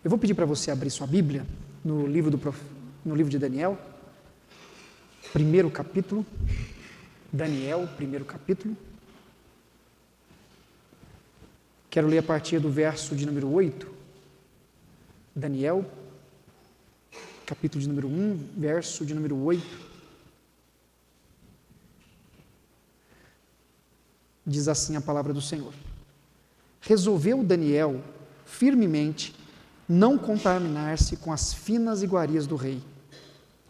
Eu vou pedir para você abrir sua Bíblia no livro de Daniel, primeiro capítulo. Daniel, primeiro capítulo. Quero ler a partir do verso de número 8. Daniel, capítulo de número 1, verso de número 8. Diz assim a palavra do Senhor. Resolveu Daniel firmemente não contaminar-se com as finas iguarias do rei,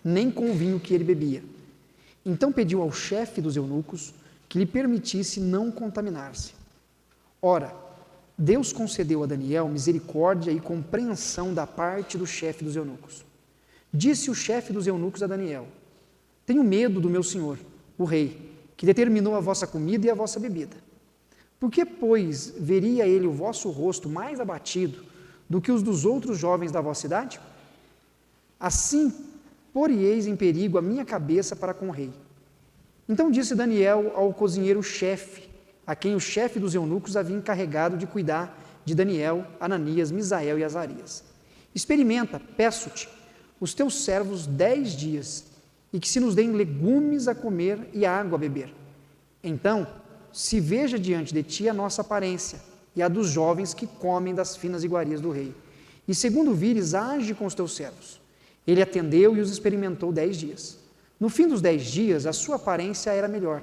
nem com o vinho que ele bebia. Então pediu ao chefe dos eunucos que lhe permitisse não contaminar-se. Ora, Deus concedeu a Daniel misericórdia e compreensão da parte do chefe dos eunucos. Disse o chefe dos eunucos a Daniel: tenho medo do meu senhor, o rei, que determinou a vossa comida e a vossa bebida. Por que, pois, veria ele o vosso rosto mais abatido do que os dos outros jovens da vossa idade? Assim, porieis em perigo a minha cabeça para com o rei. Então disse Daniel ao cozinheiro-chefe, a quem o chefe dos eunucos havia encarregado de cuidar de Daniel, Ananias, Misael e Azarias: experimenta, peço-te, os teus servos 10 dias, e que se nos deem legumes a comer e água a beber. Então, se veja diante de ti a nossa aparência, e a dos jovens que comem das finas iguarias do rei. E segundo vires, age com os teus servos. Ele atendeu e os experimentou 10 dias. No fim dos 10 dias, a sua aparência era melhor.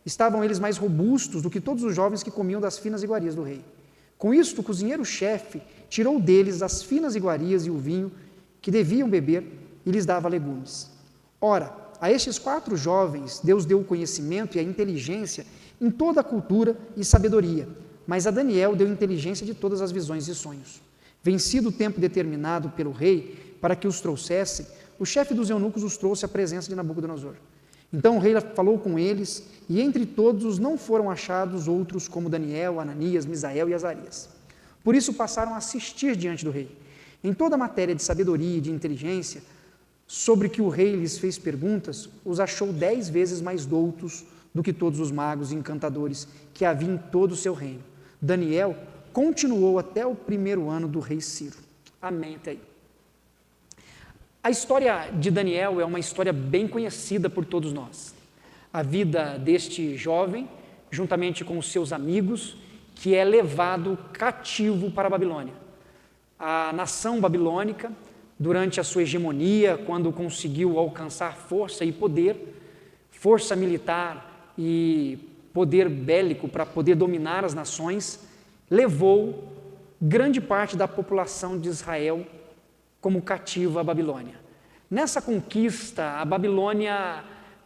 Estavam eles mais robustos do que todos os jovens que comiam das finas iguarias do rei. Com isto, o cozinheiro-chefe tirou deles as finas iguarias e o vinho que deviam beber e lhes dava legumes. Ora, a estes 4 jovens, Deus deu o conhecimento e a inteligência em toda a cultura e sabedoria, mas a Daniel deu inteligência de todas as visões e sonhos. Vencido o tempo determinado pelo rei para que os trouxessem, o chefe dos eunucos os trouxe à presença de Nabucodonosor. Então o rei falou com eles, e entre todos não foram achados outros como Daniel, Ananias, Misael e Azarias. Por isso passaram a assistir diante do rei. Em toda a matéria de sabedoria e de inteligência, sobre que o rei lhes fez perguntas, os achou 10 vezes mais doutos do que todos os magos e encantadores que havia em todo o seu reino. Daniel continuou até o 1º ano do rei Ciro. Amém. Até aí. A história de Daniel é uma história bem conhecida por todos nós. A vida deste jovem, juntamente com os seus amigos, que é levado cativo para a Babilônia. A nação babilônica, durante a sua hegemonia, quando conseguiu alcançar força e poder, força militar e poder bélico para poder dominar as nações, levou grande parte da população de Israel como cativa à Babilônia. Nessa conquista, a Babilônia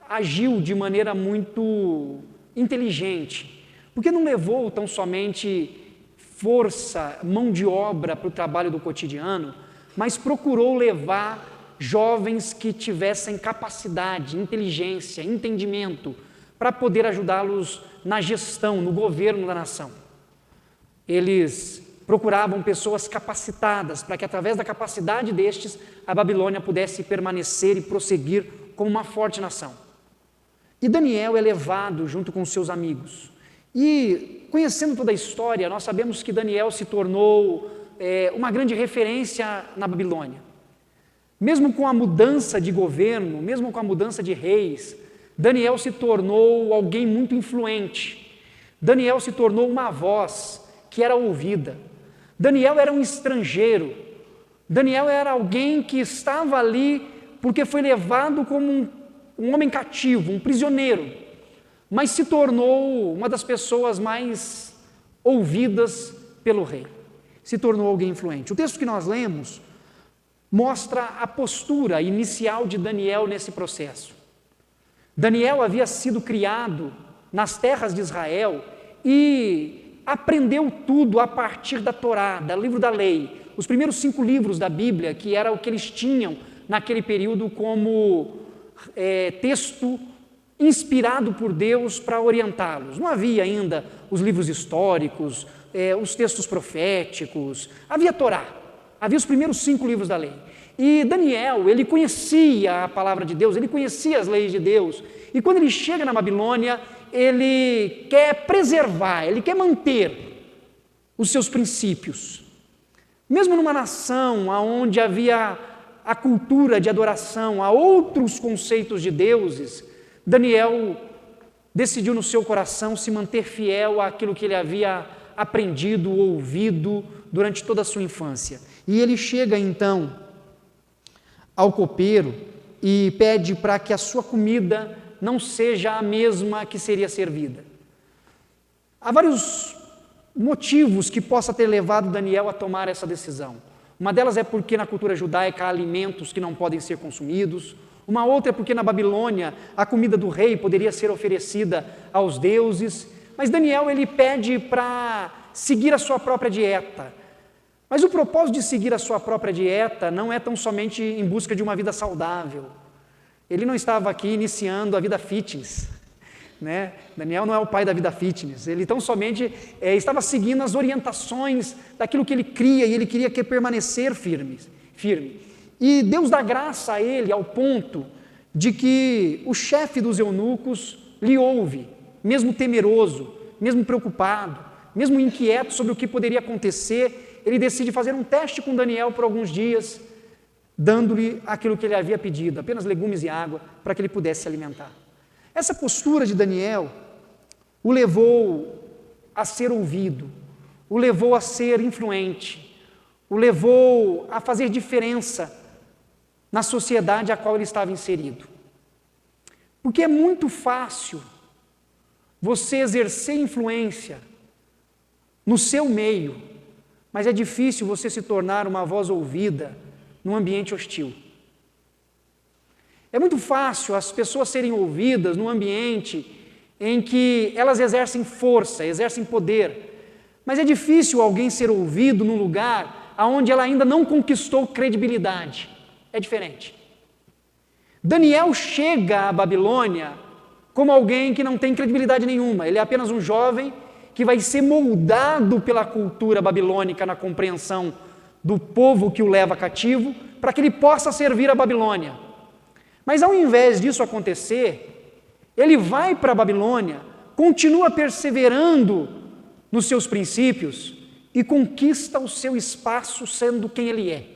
agiu de maneira muito inteligente, porque não levou tão somente força, mão de obra para o trabalho do cotidiano, mas procurou levar jovens que tivessem capacidade, inteligência, entendimento, para poder ajudá-los na gestão, no governo da nação. Eles procuravam pessoas capacitadas, para que através da capacidade destes, a Babilônia pudesse permanecer e prosseguir como uma forte nação. E Daniel é levado junto com seus amigos. E, conhecendo toda a história, nós sabemos que Daniel se tornou uma grande referência na Babilônia. Mesmo com a mudança de governo, mesmo com a mudança de reis, Daniel se tornou alguém muito influente. Daniel se tornou uma voz que era ouvida. Daniel era um estrangeiro. Daniel era alguém que estava ali porque foi levado como um homem cativo, um prisioneiro, mas se tornou uma das pessoas mais ouvidas pelo rei. Se tornou alguém influente. O texto que nós lemos mostra a postura inicial de Daniel nesse processo. Daniel havia sido criado nas terras de Israel e aprendeu tudo a partir da Torá, do livro da lei, os primeiros 5 livros da Bíblia, que era o que eles tinham naquele período como texto inspirado por Deus para orientá-los. Não havia ainda os livros históricos, os textos proféticos, havia a Torá, havia os primeiros 5 livros da lei. E Daniel, ele conhecia a palavra de Deus, ele conhecia as leis de Deus, e quando ele chega na Babilônia, ele quer preservar, ele quer manter os seus princípios. Mesmo numa nação onde havia a cultura de adoração a outros conceitos de deuses, Daniel decidiu no seu coração se manter fiel àquilo que ele havia aprendido, ouvido durante toda a sua infância. E ele chega então ao copeiro e pede para que a sua comida não seja a mesma que seria servida. Há vários motivos que possa ter levado Daniel a tomar essa decisão. Uma delas é porque na cultura judaica há alimentos que não podem ser consumidos. Uma outra é porque na Babilônia a comida do rei poderia ser oferecida aos deuses. Mas Daniel ele pede para seguir a sua própria dieta. Mas o propósito de seguir a sua própria dieta não é tão somente em busca de uma vida saudável. Ele não estava aqui iniciando a vida fitness, né? Daniel não é o pai da vida fitness, ele tão somente estava seguindo as orientações daquilo que ele cria e ele queria permanecer firme. E Deus dá graça a ele ao ponto de que o chefe dos eunucos lhe ouve, mesmo temeroso, mesmo preocupado, mesmo inquieto sobre o que poderia acontecer. Ele decide fazer um teste com Daniel por alguns dias, dando-lhe aquilo que ele havia pedido, apenas legumes e água, para que ele pudesse se alimentar. Essa postura de Daniel o levou a ser ouvido, o levou a ser influente, o levou a fazer diferença na sociedade a qual ele estava inserido. Porque é muito fácil você exercer influência no seu meio, mas é difícil você se tornar uma voz ouvida num ambiente hostil. É muito fácil as pessoas serem ouvidas num ambiente em que elas exercem força, exercem poder, mas é difícil alguém ser ouvido num lugar onde ela ainda não conquistou credibilidade. É diferente. Daniel chega à Babilônia como alguém que não tem credibilidade nenhuma, ele é apenas um jovem que vai ser moldado pela cultura babilônica na compreensão do povo que o leva cativo, para que ele possa servir a Babilônia. Mas ao invés disso acontecer, ele vai para a Babilônia, continua perseverando nos seus princípios e conquista o seu espaço sendo quem ele é.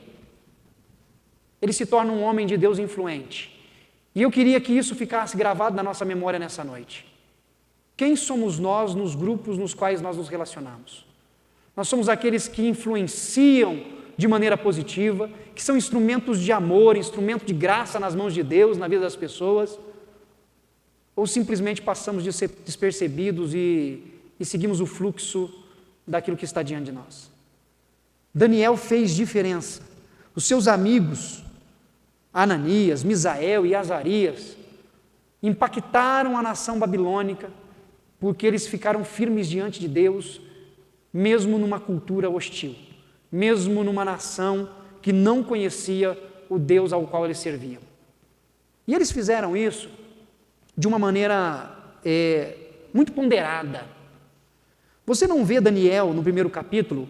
Ele se torna um homem de Deus influente. E eu queria que isso ficasse gravado na nossa memória nessa noite. Quem somos nós nos grupos nos quais nós nos relacionamos? Nós somos aqueles que influenciam de maneira positiva, que são instrumentos de amor, instrumento de graça nas mãos de Deus, na vida das pessoas, ou simplesmente passamos de ser despercebidos e seguimos o fluxo daquilo que está diante de nós. Daniel fez diferença. Os seus amigos, Ananias, Misael e Azarias, impactaram a nação babilônica, porque eles ficaram firmes diante de Deus, mesmo numa cultura hostil, mesmo numa nação que não conhecia o Deus ao qual eles serviam. E eles fizeram isso de uma maneira muito ponderada. Você não vê Daniel, no primeiro capítulo,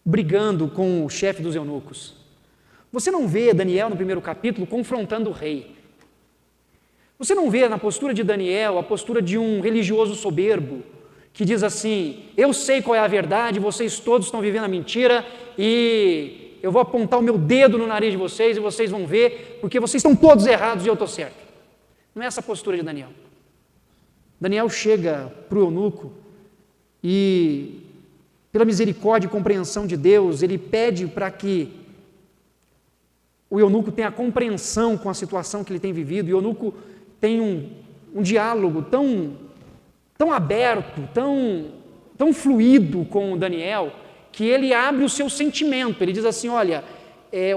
brigando com o chefe dos eunucos. Você não vê Daniel, no primeiro capítulo, confrontando o rei. Você não vê na postura de Daniel a postura de um religioso soberbo, que diz assim: eu sei qual é a verdade, vocês todos estão vivendo a mentira e eu vou apontar o meu dedo no nariz de vocês e vocês vão ver, porque vocês estão todos errados e eu estou certo. Não é essa a postura de Daniel. Daniel chega para o eunuco e, pela misericórdia e compreensão de Deus, ele pede para que o eunuco tenha compreensão com a situação que ele tem vivido, e o eunuco tem um diálogo tão aberto, tão fluido com o Daniel, que ele abre o seu sentimento. Ele diz assim: olha,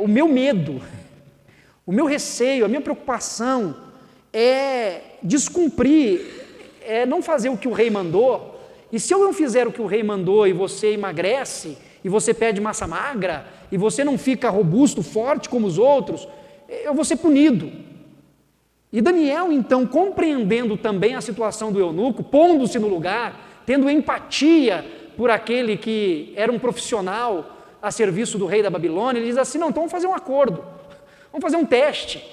o meu medo, o meu receio, a minha preocupação é descumprir, é não fazer o que o rei mandou, e se eu não fizer o que o rei mandou e você emagrece, e você perde massa magra, e você não fica robusto, forte como os outros, eu vou ser punido. E Daniel, então, compreendendo também a situação do eunuco, pondo-se no lugar, tendo empatia por aquele que era um profissional a serviço do rei da Babilônia, ele diz assim: não, então vamos fazer um acordo, vamos fazer um teste,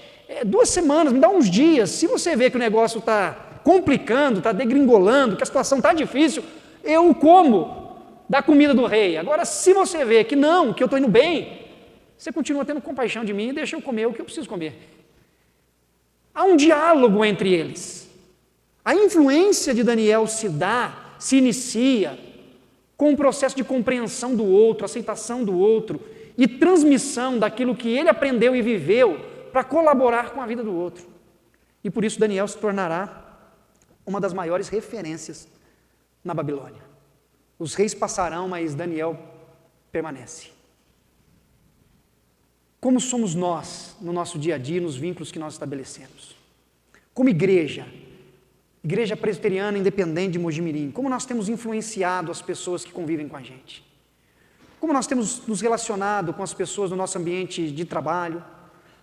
2 semanas, me dá uns dias, se você vê que o negócio está complicando, está degringolando, que a situação está difícil, eu como, da comida do rei. Agora, se você vê que não, que eu estou indo bem, você continua tendo compaixão de mim e deixa eu comer o que eu preciso comer. Há um diálogo entre eles. A influência de Daniel se inicia com um processo de compreensão do outro, aceitação do outro e transmissão daquilo que ele aprendeu e viveu para colaborar com a vida do outro. E por isso Daniel se tornará uma das maiores referências na Babilônia. Os reis passarão, mas Daniel permanece. Como somos nós, no nosso dia a dia, nos vínculos que nós estabelecemos? Como igreja presbiteriana independente de Mojimirim, como nós temos influenciado as pessoas que convivem com a gente? Como nós temos nos relacionado com as pessoas no nosso ambiente de trabalho?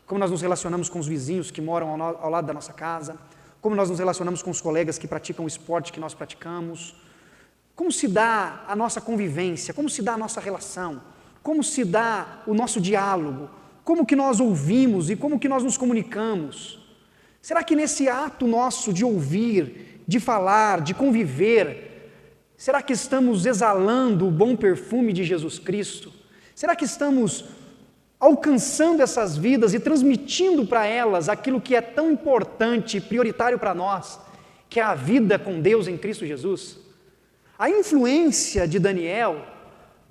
Como nós nos relacionamos com os vizinhos que moram ao lado da nossa casa? Como nós nos relacionamos com os colegas que praticam o esporte que nós praticamos? Como se dá a nossa convivência? Como se dá a nossa relação? Como se dá o nosso diálogo? Como que nós ouvimos e como que nós nos comunicamos? Será que nesse ato nosso de ouvir, de falar, de conviver, será que estamos exalando o bom perfume de Jesus Cristo? Será que estamos alcançando essas vidas e transmitindo para elas aquilo que é tão importante e prioritário para nós, que é a vida com Deus em Cristo Jesus? A influência de Daniel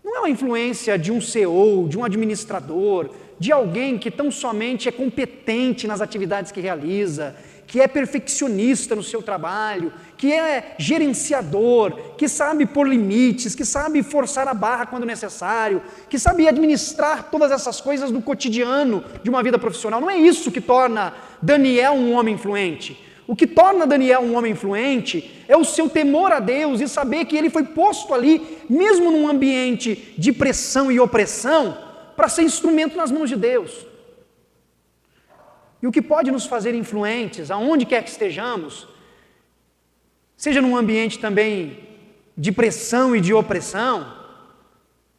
não é uma influência de um CEO, de um administrador, de alguém que tão somente é competente nas atividades que realiza, que é perfeccionista no seu trabalho, que é gerenciador, que sabe pôr limites, que sabe forçar a barra quando necessário, que sabe administrar todas essas coisas do cotidiano de uma vida profissional. Não é isso que torna Daniel um homem influente. O que torna Daniel um homem influente é o seu temor a Deus e saber que ele foi posto ali, mesmo num ambiente de pressão e opressão, para ser instrumento nas mãos de Deus. E o que pode nos fazer influentes, aonde quer que estejamos, seja num ambiente também de pressão e de opressão,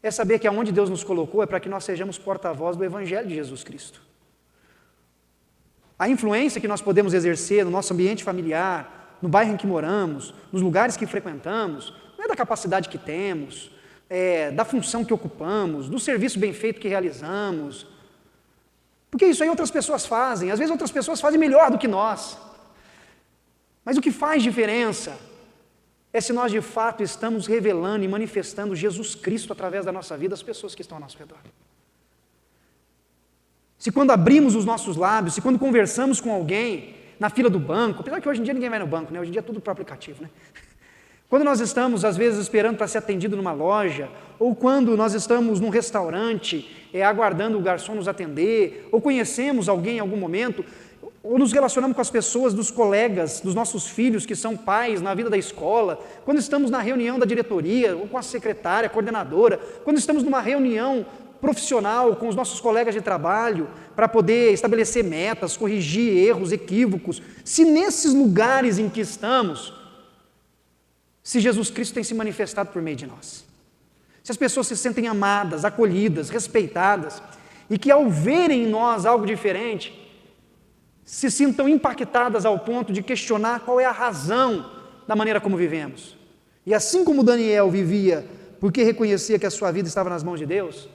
é saber que aonde Deus nos colocou é para que nós sejamos porta-voz do Evangelho de Jesus Cristo. A influência que nós podemos exercer no nosso ambiente familiar, no bairro em que moramos, nos lugares que frequentamos, não é da capacidade que temos, da função que ocupamos, do serviço bem feito que realizamos, porque isso aí outras pessoas fazem, às vezes outras pessoas fazem melhor do que nós, mas o que faz diferença é se nós de fato estamos revelando e manifestando Jesus Cristo através da nossa vida às pessoas que estão ao nosso redor. Se quando abrimos os nossos lábios, se quando conversamos com alguém na fila do banco, apesar que hoje em dia ninguém vai no banco, né? Hoje em dia é tudo por aplicativo, né? Quando nós estamos, às vezes, esperando para ser atendido numa loja, ou quando nós estamos num restaurante, aguardando o garçom nos atender, ou conhecemos alguém em algum momento, ou nos relacionamos com as pessoas, dos colegas, dos nossos filhos que são pais na vida da escola, quando estamos na reunião da diretoria, ou com a secretária, a coordenadora, quando estamos numa reunião profissional com os nossos colegas de trabalho, para poder estabelecer metas, corrigir erros, equívocos, se nesses lugares em que estamos, se Jesus Cristo tem se manifestado por meio de nós, se as pessoas se sentem amadas, acolhidas, respeitadas, e que ao verem em nós algo diferente, se sintam impactadas ao ponto de questionar qual é a razão da maneira como vivemos. E assim como Daniel vivia porque reconhecia que a sua vida estava nas mãos de Deus,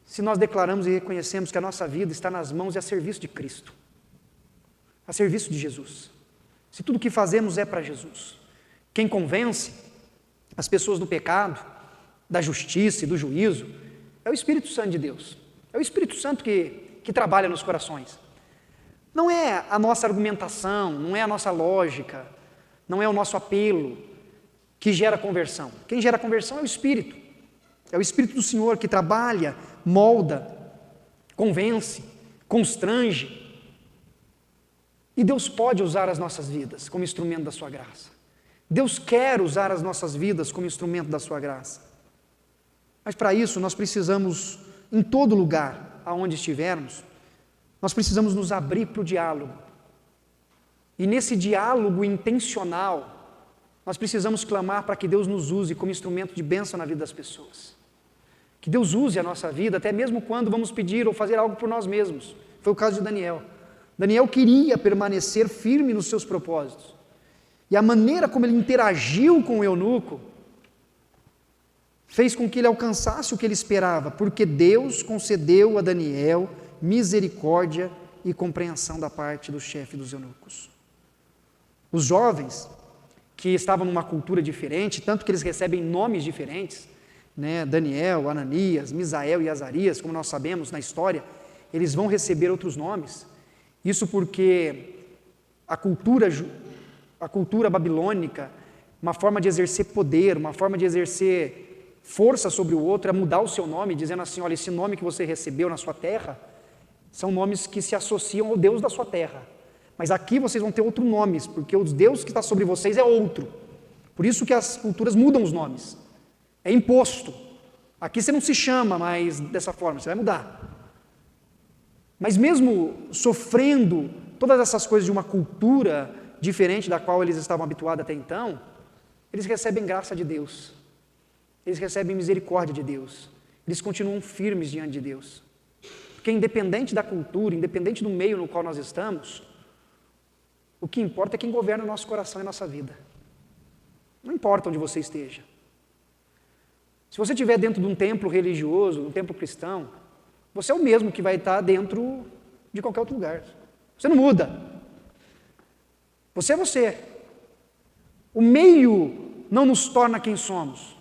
se nós declaramos e reconhecemos que a nossa vida está nas mãos e a serviço de Cristo, a serviço de Jesus, se tudo o que fazemos é para Jesus, quem convence as pessoas do pecado, da justiça e do juízo, é o Espírito Santo de Deus. É o Espírito Santo que trabalha nos corações. Não é a nossa argumentação, não é a nossa lógica, não é o nosso apelo que gera conversão. Quem gera conversão é o Espírito. É o Espírito do Senhor que trabalha, molda, convence, constrange. E Deus pode usar as nossas vidas como instrumento da sua graça. Deus quer usar as nossas vidas como instrumento da sua graça. Mas para isso nós precisamos, em todo lugar aonde estivermos, nós precisamos nos abrir para o diálogo. E nesse diálogo intencional, nós precisamos clamar para que Deus nos use como instrumento de bênção na vida das pessoas. Que Deus use a nossa vida, até mesmo quando vamos pedir ou fazer algo por nós mesmos. Foi o caso de Daniel. Daniel queria permanecer firme nos seus propósitos. E a maneira como ele interagiu com o eunuco fez com que ele alcançasse o que ele esperava, porque Deus concedeu a Daniel misericórdia e compreensão da parte do chefe dos eunucos. Os jovens, que estavam numa cultura diferente, tanto que eles recebem nomes diferentes, né? Daniel, Ananias, Misael e Azarias, como nós sabemos na história, eles vão receber outros nomes. Isso porque a cultura babilônica, uma forma de exercer poder, uma forma de exercer força sobre o outro, é mudar o seu nome, dizendo assim: olha, esse nome que você recebeu na sua terra, são nomes que se associam ao Deus da sua terra. Mas aqui vocês vão ter outros nomes, porque o Deus que está sobre vocês é outro. Por isso que as culturas mudam os nomes. É imposto. Aqui você não se chama mais dessa forma, você vai mudar. Mas mesmo sofrendo todas essas coisas de uma cultura diferente da qual eles estavam habituados até então, eles recebem graça de Deus. Eles recebem misericórdia de Deus. Eles continuam firmes diante de Deus. Porque independente da cultura, independente do meio no qual nós estamos, o que importa é quem governa o nosso coração e a nossa vida. Não importa onde você esteja. Se você estiver dentro de um templo religioso, um templo cristão, você é o mesmo que vai estar dentro de qualquer outro lugar. Você não muda. Você é você. O meio não nos torna quem somos.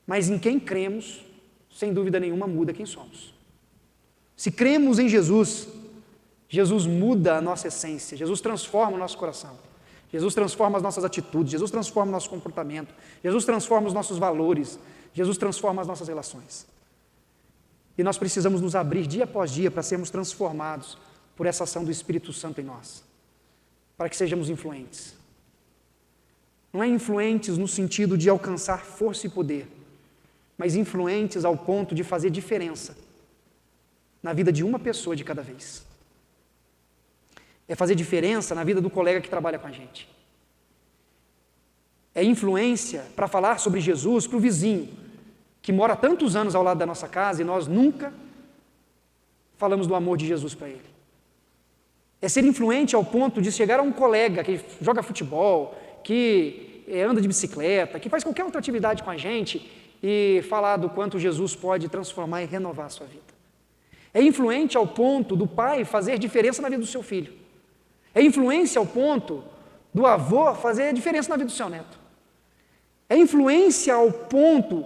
Mas em quem cremos, sem dúvida nenhuma, muda quem somos. Se cremos em Jesus, Jesus muda a nossa essência, Jesus transforma o nosso coração, Jesus transforma as nossas atitudes, Jesus transforma o nosso comportamento, Jesus transforma os nossos valores, Jesus transforma as nossas relações. E nós precisamos nos abrir dia após dia para sermos transformados por essa ação do Espírito Santo em nós, para que sejamos influentes. Não é influentes no sentido de alcançar força e poder, mas influentes ao ponto de fazer diferença na vida de uma pessoa de cada vez. É fazer diferença na vida do colega que trabalha com a gente. É influência para falar sobre Jesus para o vizinho, que mora há tantos anos ao lado da nossa casa e nós nunca falamos do amor de Jesus para ele. É ser influente ao ponto de chegar a um colega que joga futebol, que anda de bicicleta, que faz qualquer outra atividade com a gente e falar do quanto Jesus pode transformar e renovar a sua vida. É influente ao ponto do pai fazer diferença na vida do seu filho. É influência ao ponto do avô fazer diferença na vida do seu neto. É influência ao ponto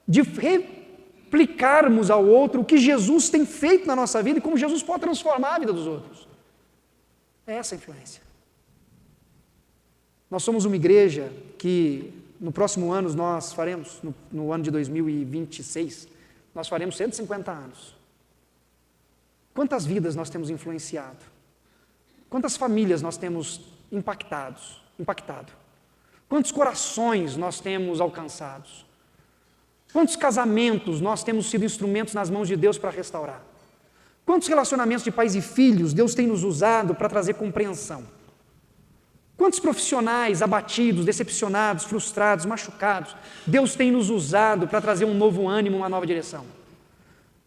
de replicarmos ao outro o que Jesus tem feito na nossa vida e como Jesus pode transformar a vida dos outros. É essa a influência. Nós somos uma igreja que no próximo ano nós faremos, no ano de 2026, nós faremos 150 anos. Quantas vidas nós temos influenciado? Quantas famílias nós temos impactado? Quantos corações nós temos alcançados? Quantos casamentos nós temos sido instrumentos nas mãos de Deus para restaurar? Quantos relacionamentos de pais e filhos Deus tem nos usado para trazer compreensão? Quantos profissionais abatidos, decepcionados, frustrados, machucados, Deus tem nos usado para trazer um novo ânimo, uma nova direção?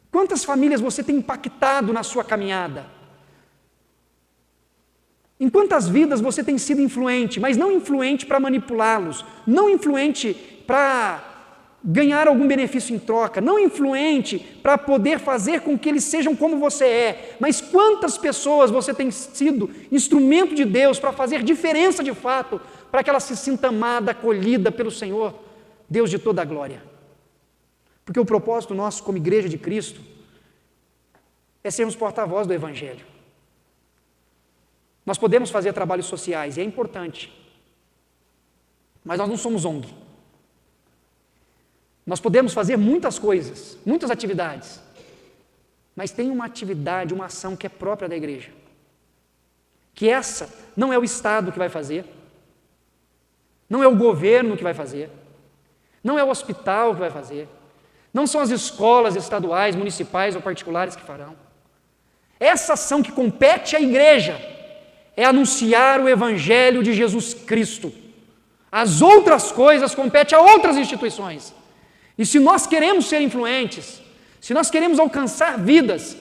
Quantas famílias você tem impactado na sua caminhada? Em quantas vidas você tem sido influente, mas não influente para manipulá-los, não influente para ganhar algum benefício em troca, não influente para poder fazer com que eles sejam como você é, mas quantas pessoas você tem sido instrumento de Deus para fazer diferença de fato, para que ela se sinta amada, acolhida pelo Senhor, Deus de toda a glória. Porque o propósito nosso como igreja de Cristo é sermos porta-voz do Evangelho. Nós podemos fazer trabalhos sociais, e é importante, mas nós não somos ONG. Nós podemos fazer muitas coisas, muitas atividades, mas tem uma atividade, uma ação que é própria da igreja, que essa não é o Estado que vai fazer, não é o governo que vai fazer, não é o hospital que vai fazer, não são as escolas estaduais, municipais ou particulares que farão. Essa ação que compete à igreja é anunciar o Evangelho de Jesus Cristo. As outras coisas competem a outras instituições. E se nós queremos ser influentes, se nós queremos alcançar vidas,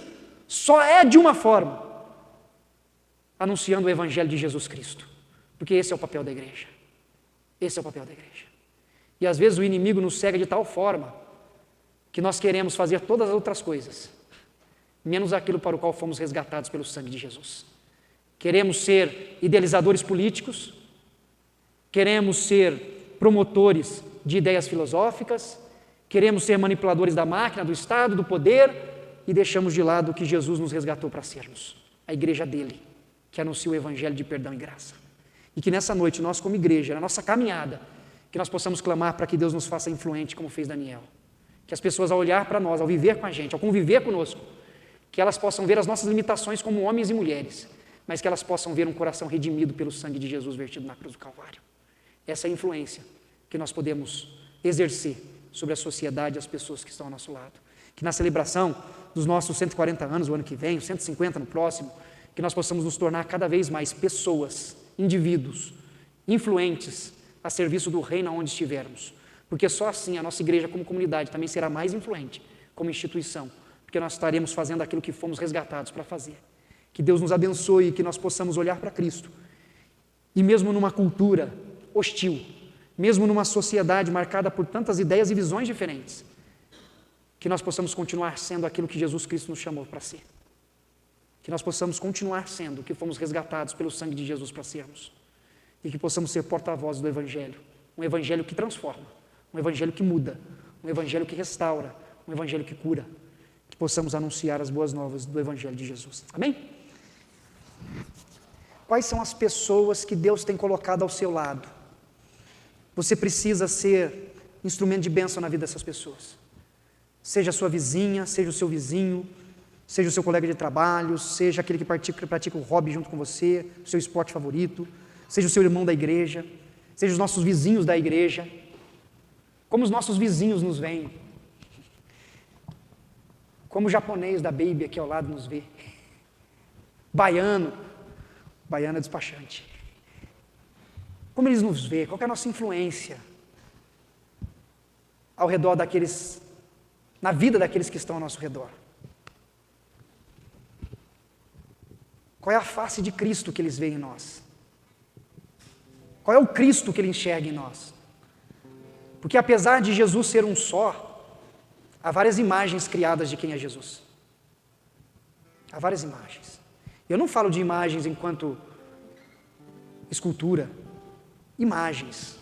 só é de uma forma, anunciando o Evangelho de Jesus Cristo. Porque esse é o papel da igreja. Esse é o papel da igreja. E às vezes o inimigo nos cega de tal forma que nós queremos fazer todas as outras coisas, menos aquilo para o qual fomos resgatados pelo sangue de Jesus. Queremos ser idealizadores políticos, queremos ser promotores de ideias filosóficas, queremos ser manipuladores da máquina, do Estado, do poder, e deixamos de lado o que Jesus nos resgatou para sermos, a igreja dele, que anuncia o evangelho de perdão e graça. E que nessa noite, nós como igreja, na nossa caminhada, que nós possamos clamar para que Deus nos faça influente, como fez Daniel. Que as pessoas, ao olhar para nós, ao viver com a gente, ao conviver conosco, que elas possam ver as nossas limitações como homens e mulheres, mas que elas possam ver um coração redimido pelo sangue de Jesus vertido na cruz do Calvário. Essa é a influência que nós podemos exercer sobre a sociedade e as pessoas que estão ao nosso lado. Que na celebração dos nossos 140 anos, o ano que vem, os 150 no próximo, que nós possamos nos tornar cada vez mais pessoas, indivíduos, influentes a serviço do reino onde estivermos. Porque só assim a nossa igreja como comunidade também será mais influente como instituição, porque nós estaremos fazendo aquilo que fomos resgatados para fazer. Que Deus nos abençoe e que nós possamos olhar para Cristo. E mesmo numa cultura hostil, mesmo numa sociedade marcada por tantas ideias e visões diferentes, que nós possamos continuar sendo aquilo que Jesus Cristo nos chamou para ser. Que nós possamos continuar sendo o que fomos resgatados pelo sangue de Jesus para sermos. E que possamos ser porta-vozes do Evangelho. Um Evangelho que transforma, um Evangelho que muda, um Evangelho que restaura, um Evangelho que cura. Que possamos anunciar as boas novas do Evangelho de Jesus. Amém? Quais são as pessoas que Deus tem colocado ao seu lado? Você precisa ser instrumento de bênção na vida dessas pessoas. Seja a sua vizinha, seja o seu vizinho, seja o seu colega de trabalho, seja aquele que pratica o hobby junto com você, o seu esporte favorito, seja o seu irmão da igreja, seja os nossos vizinhos da igreja. Como os nossos vizinhos nos veem. Como o japonês da Baby aqui ao lado nos vê. Baiano é despachante. Como eles nos veem, qual que é a nossa influência ao redor daqueles, na vida daqueles que estão ao nosso redor? Qual é a face de Cristo que eles veem em nós? Qual é o Cristo que ele enxerga em nós? Porque apesar de Jesus ser um só, há várias imagens criadas de quem é Jesus. Há várias imagens. Eu não falo de imagens enquanto escultura. Imagens.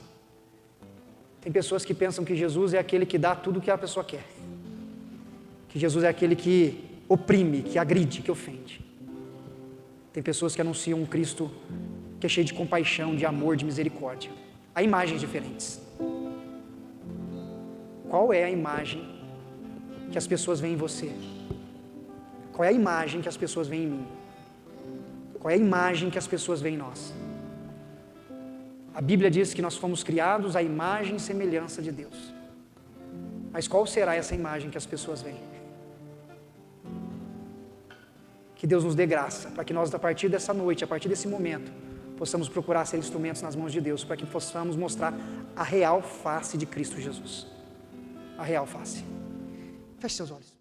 Tem pessoas que pensam que Jesus é aquele que dá tudo o que a pessoa quer. Que Jesus é aquele que oprime, que agride, que ofende. Tem pessoas que anunciam um Cristo que é cheio de compaixão, de amor, de misericórdia. Há imagens diferentes. Qual é a imagem que as pessoas veem em você? Qual é a imagem que as pessoas veem em mim? Qual é a imagem que as pessoas veem em nós? A Bíblia diz que nós fomos criados à imagem e semelhança de Deus. Mas qual será essa imagem que as pessoas veem? Que Deus nos dê graça, para que nós, a partir dessa noite, a partir desse momento, possamos procurar ser instrumentos nas mãos de Deus, para que possamos mostrar a real face de Cristo Jesus. A real face. Feche seus olhos.